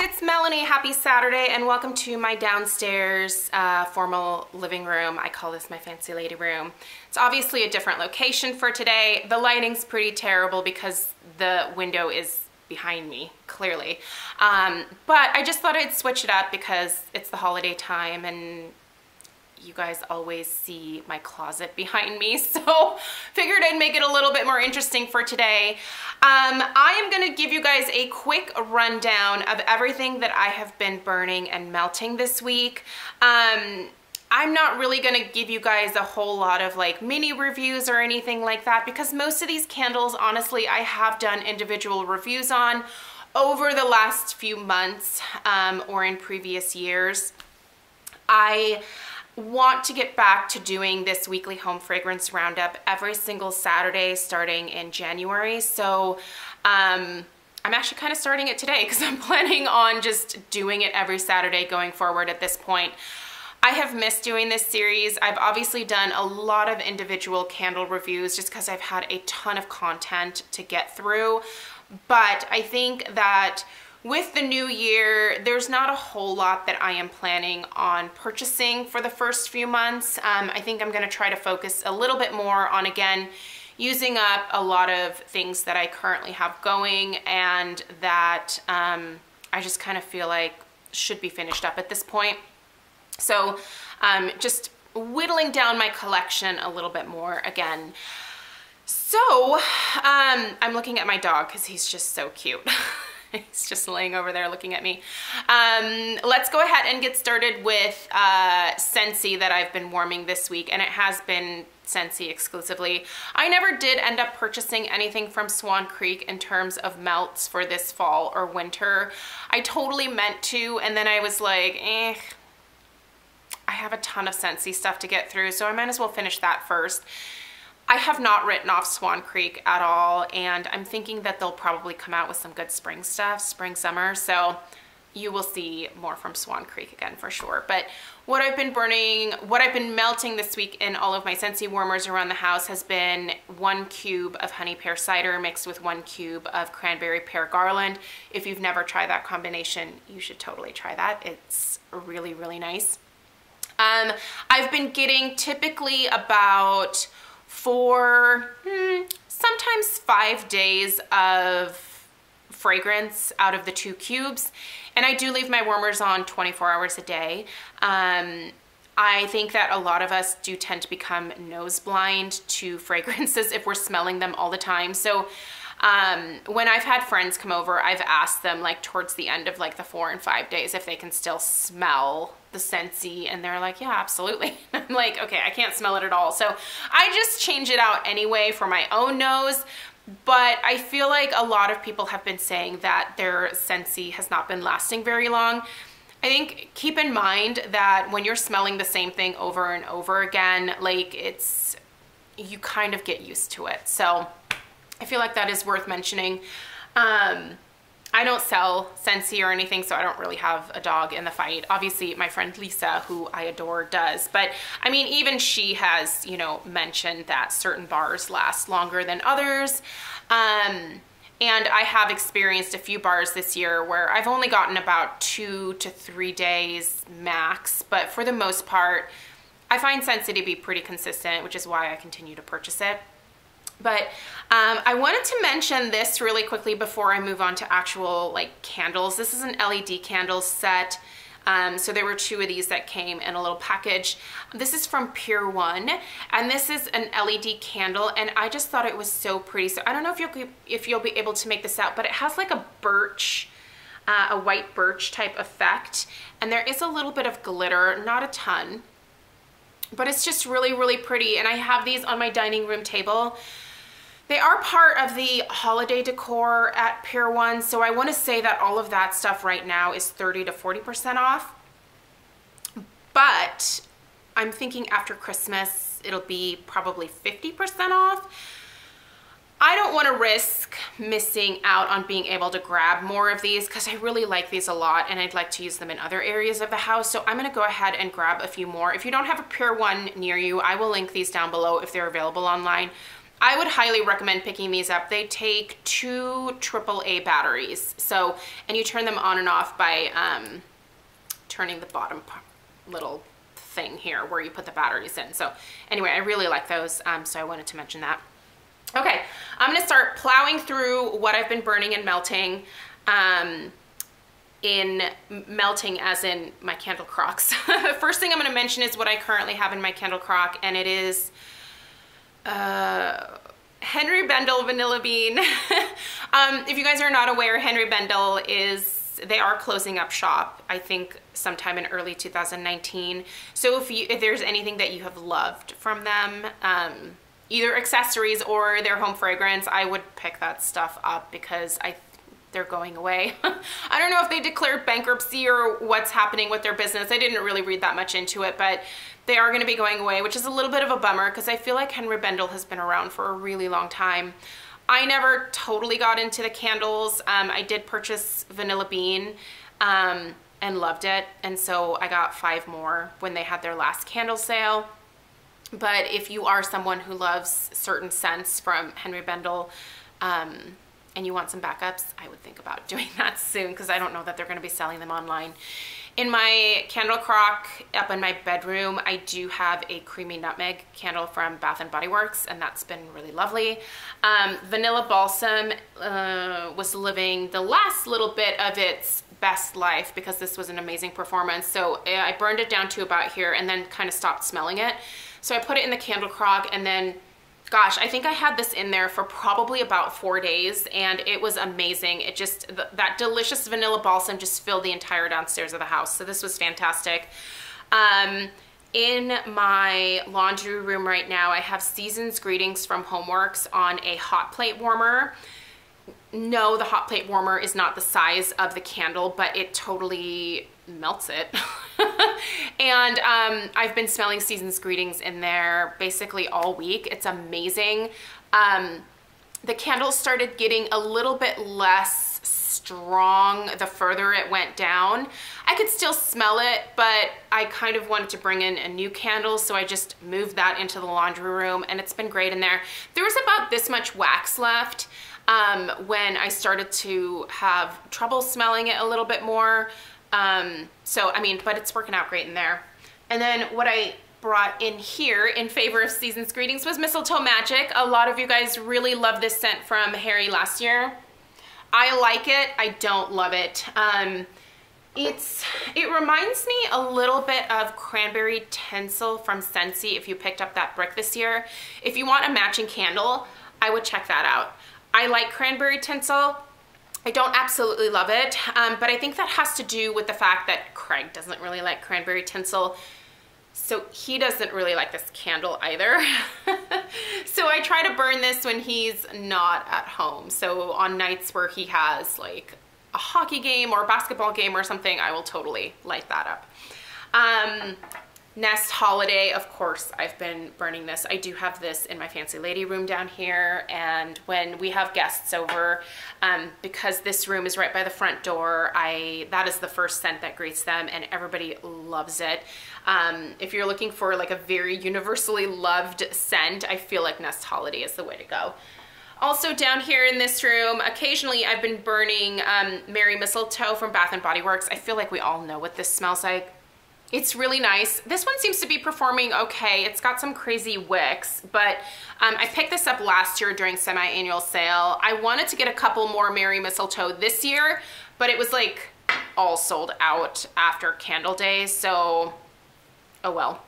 it's Melanie. Happy Saturday and welcome to my downstairs formal living room. I call this my fancy lady room. It's obviously a different location for today. The lighting's pretty terrible because the window is behind me, clearly. But I just thought I'd switch it up because it's the holiday time and you guys always see my closet behind me, so figured I'd make it a little bit more interesting for today. I am gonna give you guys a quick rundown of everything that I have been burning and melting this week. I'm not really gonna give you guys a whole lot of like mini reviews or anything like that because most of these candles, honestly, I have done individual reviews on over the last few months or in previous years. I want to get back to doing this weekly home fragrance roundup every single Saturday starting in January. So I'm actually kind of starting it today because I'm planning on just doing it every Saturday going forward at this point. I have missed doing this series. I've obviously done a lot of individual candle reviews just because I've had a ton of content to get through. But I think that with the new year, there's not a whole lot that I am planning on purchasing for the first few months. I think I'm gonna try to focus a little bit more on, again, using up a lot of things that I currently have going and that I just kind of feel like should be finished up at this point. So just whittling down my collection a little bit more again. So I'm looking at my dog because he's just so cute. He's just laying over there looking at me. Let's go ahead and get started with Scentsy that I've been warming this week, and it has been Scentsy exclusively. I never did end up purchasing anything from Swan Creek in terms of melts for this fall or winter. I totally meant to, and then I was like, I have a ton of Scentsy stuff to get through, so I might as well finish that first. I have not written off Swan Creek at all, and I'm thinking that they'll probably come out with some good spring stuff, spring, summer, so you will see more from Swan Creek again for sure. But what I've been burning, what I've been melting this week in all of my Scentsy warmers around the house has been 1 cube of honey pear cider mixed with 1 cube of cranberry pear garland. If you've never tried that combination, you should totally try that. It's really, really nice. I've been getting typically about 4, sometimes 5 days of fragrance out of the 2 cubes. And I do leave my warmers on 24 hours a day. I think that a lot of us do tend to become nose blind to fragrances if we're smelling them all the time. So when I've had friends come over, I've asked them like towards the end of like the 4 and 5 days if they can still smell the Scentsy, and they're like, yeah, absolutely. I'm like, okay, I can't smell it at all. So I just change it out anyway for my own nose, but I feel like a lot of people have been saying that their Scentsy has not been lasting very long. I think keep in mind that when you're smelling the same thing over and over again, like you kind of get used to it. So I feel like that is worth mentioning. I don't sell Scentsy or anything, so I don't really have a dog in the fight. Obviously, my friend Lisa, who I adore, does. But, I mean, even she has, you know, mentioned that certain bars last longer than others. And I have experienced a few bars this year where I've only gotten about 2 to 3 days max. But for the most part, I find Scentsy to be pretty consistent, which is why I continue to purchase it. But I wanted to mention this really quickly before I move on to actual like candles. This is an LED candle set. So there were 2 of these that came in a little package. This is from Pier 1, and this is an LED candle, and I just thought it was so pretty. So I don't know if you'll be able to make this out, but it has like a birch, a white birch type effect, and there is a little bit of glitter, not a ton, but it's just really, really pretty. And I have these on my dining room table. They are part of the holiday decor at Pier 1, so I want to say that all of that stuff right now is 30 to 40% off. But I'm thinking after Christmas, it'll be probably 50% off. I don't want to risk missing out on being able to grab more of these because I really like these a lot and I'd like to use them in other areas of the house. So I'm going to go ahead and grab a few more. If you don't have a Pier 1 near you, I will link these down below if they're available online. I would highly recommend picking these up. They take 2 AAA batteries. So, and you turn them on and off by turning the bottom little thing here where you put the batteries in. So anyway, I really like those. So I wanted to mention that. Okay, I'm gonna start plowing through what I've been burning and melting. In melting as in my candle crocks. First thing I'm gonna mention is what I currently have in my candle crock, and it is Henry Bendel Vanilla Bean. If you guys are not aware, Henry Bendel they are closing up shop, I think sometime in early 2019. So if there's anything that you have loved from them, either accessories or their home fragrance, I would pick that stuff up because they're going away. I don't know if they declared bankruptcy or what's happening with their business. I didn't really read that much into it, but they are gonna be going away, which is a little bit of a bummer because I feel like Henry Bendel has been around for a really long time. I never totally got into the candles. I did purchase Vanilla Bean and loved it. And so I got 5 more when they had their last candle sale. But if you are someone who loves certain scents from Henry Bendel, and you want some backups, I would think about doing that soon because I don't know that they're gonna be selling them online. In my candle crock up in my bedroom, I do have a creamy nutmeg candle from Bath & Body Works, and that's been really lovely. Vanilla Balsam was living the last little bit of its best life because this was an amazing performance. So I burned it down to about here and then kind of stopped smelling it. So I put it in the candle crock, and then gosh, I think I had this in there for probably about 4 days, and it was amazing. It just, that delicious vanilla balsam just filled the entire downstairs of the house. So this was fantastic. In my laundry room right now, I have Season's Greetings from Homeworks on a hot plate warmer. No, the hot plate warmer is not the size of the candle, but it totally melts it. And I've been smelling Season's Greetings in there basically all week. It's amazing. The candles started getting a little bit less strong the further it went down. I could still smell it, but I kind of wanted to bring in a new candle, so I just moved that into the laundry room, and it's been great in there. There was about this much wax left when I started to have trouble smelling it a little bit more. So, I mean, but it's working out great in there. And then what I brought in here in favor of Season's Greetings was Mistletoe Magic. A lot of you guys really love this scent from Harry last year. I like it. I don't love it. It reminds me a little bit of Cranberry Tinsel from Scentsy if you picked up that brick this year. If you want a matching candle, I would check that out. I like Cranberry Tinsel. I don't absolutely love it, but I think that has to do with the fact that Craig doesn't really like Cranberry Tinsel, so he doesn't really like this candle either. So I try to burn this when he's not at home. So on nights where he has like a hockey game or a basketball game or something, I will totally light that up. Nest Holiday, of course, I've been burning this. I do have this in my fancy lady room down here, and when we have guests over, because this room is right by the front door, that is the first scent that greets them, and everybody loves it. If you're looking for like a very universally loved scent, I feel like Nest Holiday is the way to go. Also down here in this room, occasionally I've been burning Merry Mistletoe from Bath & Body Works. I feel like we all know what this smells like. It's really nice. This one seems to be performing okay. It's got some crazy wicks, but I picked this up last year during semi-annual sale. I wanted to get a couple more Merry Mistletoe this year, but it was like all sold out after Candle Day, so oh well.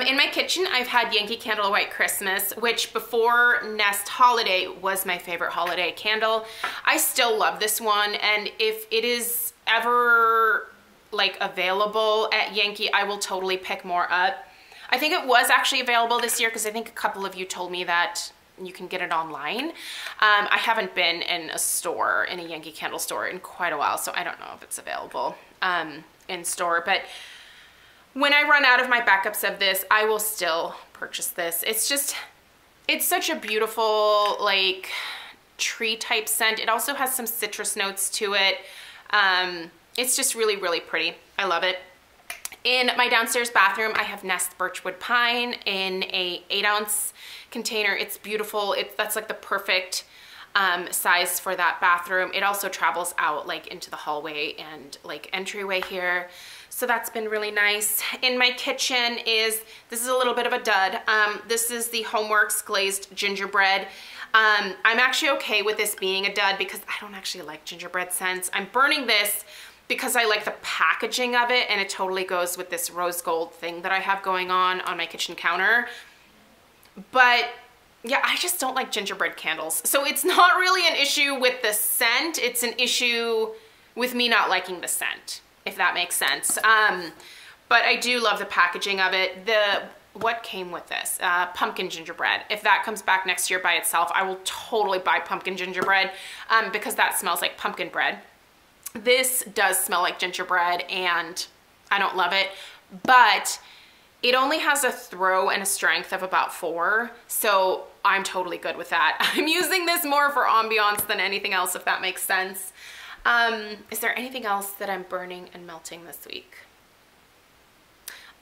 In my kitchen, I've had Yankee Candle White Christmas, which before Nest Holiday was my favorite holiday candle. I still love this one, and if it is ever like available at Yankee, I will totally pick more up. I think it was actually available this year because I think a couple of you told me that you can get it online. I haven't been in a store, in a Yankee Candle store in quite a while, so I don't know if it's available in store, but when I run out of my backups of this, I will still purchase this. It's such a beautiful like tree type scent. It also has some citrus notes to it. It's just really, really pretty. I love it. In my downstairs bathroom, I have Nest Birchwood Pine in a 8-ounce container. It's beautiful. That's like the perfect size for that bathroom. It also travels out like into the hallway and like entryway here. So that's been really nice. In my kitchen this is a little bit of a dud. This is the Homeworks glazed gingerbread. I'm actually okay with this being a dud because I don't actually like gingerbread scents. I'm burning this because I like the packaging of it, and it totally goes with this rose gold thing that I have going on my kitchen counter. But yeah, I just don't like gingerbread candles. So it's not really an issue with the scent. It's an issue with me not liking the scent, if that makes sense. But I do love the packaging of it. What came with this? Pumpkin gingerbread. If that comes back next year by itself, I will totally buy pumpkin gingerbread because that smells like pumpkin bread. This does smell like gingerbread and I don't love it, but it only has a throw and a strength of about 4, so I'm totally good with that. I'm using this more for ambiance than anything else, if that makes sense. Is there anything else that I'm burning and melting this week?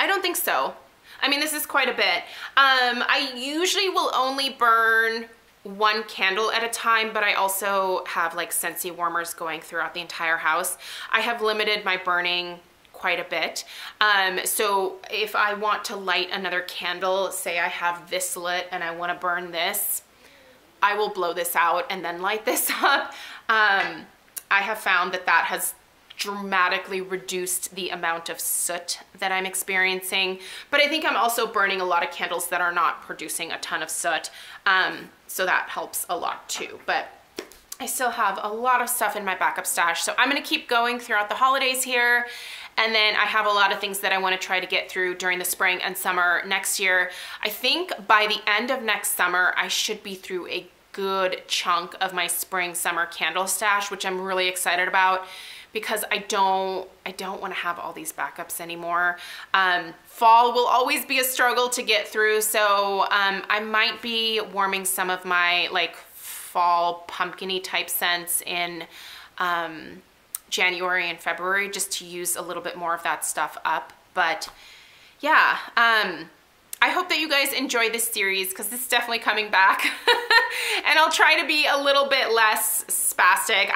I don't think so. I mean, this is quite a bit. I usually will only burn 1 candle at a time, but I also have like Scentsy warmers going throughout the entire house. I have limited my burning quite a bit. So if I want to light another candle, say I have this lit and I want to burn this, I will blow this out and then light this up. I have found that that has dramatically reduced the amount of soot that I'm experiencing, but I think I'm also burning a lot of candles that are not producing a ton of soot, so that helps a lot too. But I still have a lot of stuff in my backup stash, so I'm gonna keep going throughout the holidays here, and then I have a lot of things that I want to try to get through during the spring and summer next year. I think by the end of next summer, I should be through a good chunk of my spring summer candle stash, which I'm really excited about, because I don't want to have all these backups anymore. Fall will always be a struggle to get through, so I might be warming some of my like fall pumpkin-y type scents in January and February, just to use a little bit more of that stuff up. But yeah, I hope that you guys enjoy this series, because this is definitely coming back. And I'll try to be a little bit less spastic.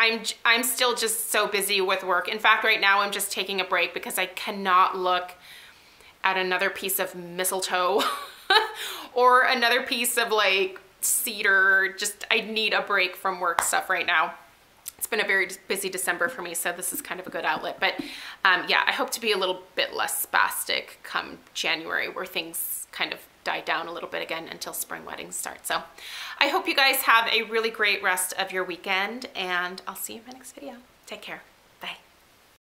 I'm still just so busy with work. In fact, right now I'm just taking a break because I cannot look at another piece of mistletoe or another piece of like cedar. Just, I need a break from work stuff right now. It's been a very busy December for me, so this is kind of a good outlet. But yeah, I hope to be a little bit less spastic come January, where things kind of die down a little bit again until spring weddings start. So I hope you guys have a really great rest of your weekend, and I'll see you in my next video. Take care.